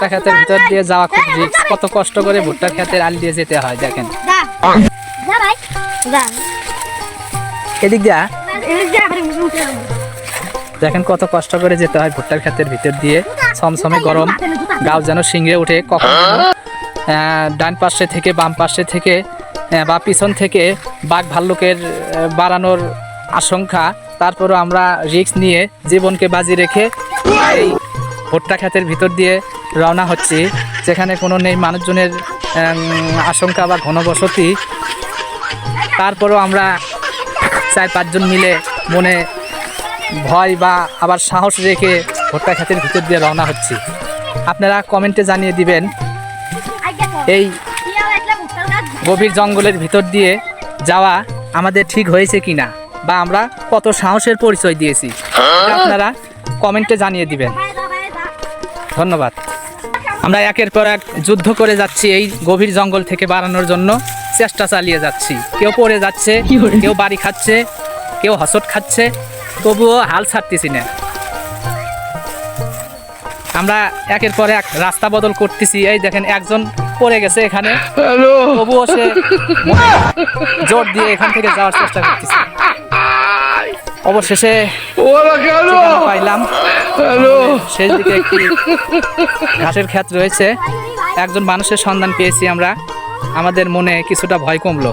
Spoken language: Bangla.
ভুট্টা ক্ষেতের ভিতর দিয়ে যাওয়া খুব রিস্ক, কত কষ্ট করে ভুট্টা ক্ষেতের আল দিয়ে যেতে হয়। দেখেন এদিক দিয়া দেখেন কত কষ্ট করে যেতে হয় ভুট্টার ক্ষেতের ভিতর দিয়ে, ছমছমে গরম, গাও যেন শিংড়ে উঠে, কখন ডান পাশে থেকে বাম পাশে থেকে বা পিছন থেকে বাঘ ভাল্লুকের বাড়ানোর আশঙ্কা। তারপরও আমরা রিস্ক নিয়ে জীবনকে বাজি রেখে এই ভুট্টা ক্ষেতের ভিতর দিয়ে রওনা হচ্ছি, যেখানে কোনো নেই মানুষজনের আশঙ্কা বা ঘনবসতি। তারপরও আমরা 4-5 জন মিলে মনে ভয় বা আবার সাহস রেখে ভুট্টা ক্ষেতের ভিতর দিয়ে রওনা হচ্ছি। আপনারা কমেন্টে জানিয়ে দিবেন এই গভীর জঙ্গলের ভিতর দিয়ে যাওয়া আমাদের ঠিক হয়েছে কিনা, বা আমরা কত সাহসের পরিচয় দিয়েছি, আপনারা কমেন্টে জানিয়ে দিবেন। ধন্যবাদ। আমরা একের পর এক যুদ্ধ করে যাচ্ছি, এই গভীর জঙ্গল থেকে বাড়ানোর জন্য চেষ্টা চালিয়ে যাচ্ছি। কেউ পড়ে যাচ্ছে, কেউ বাড়ি খাচ্ছে, কেউ হসট খাচ্ছে, তবুও হাল ছাড়তেছি না। আমরা একের পর এক রাস্তা বদল করতেছি। এই দেখেন একজন পড়ে গেছে এখানে, তবুও সে জোর দিয়ে এখান থেকে যাওয়ার চেষ্টা করতেছে। অবশেষে পাইলাম, শেষ দিকে একটি ঘাসের ক্ষেত রয়েছে, একজন মানুষের সন্ধান পেয়েছি আমরা। আমাদের মনে কিছুটা ভয় কমলো।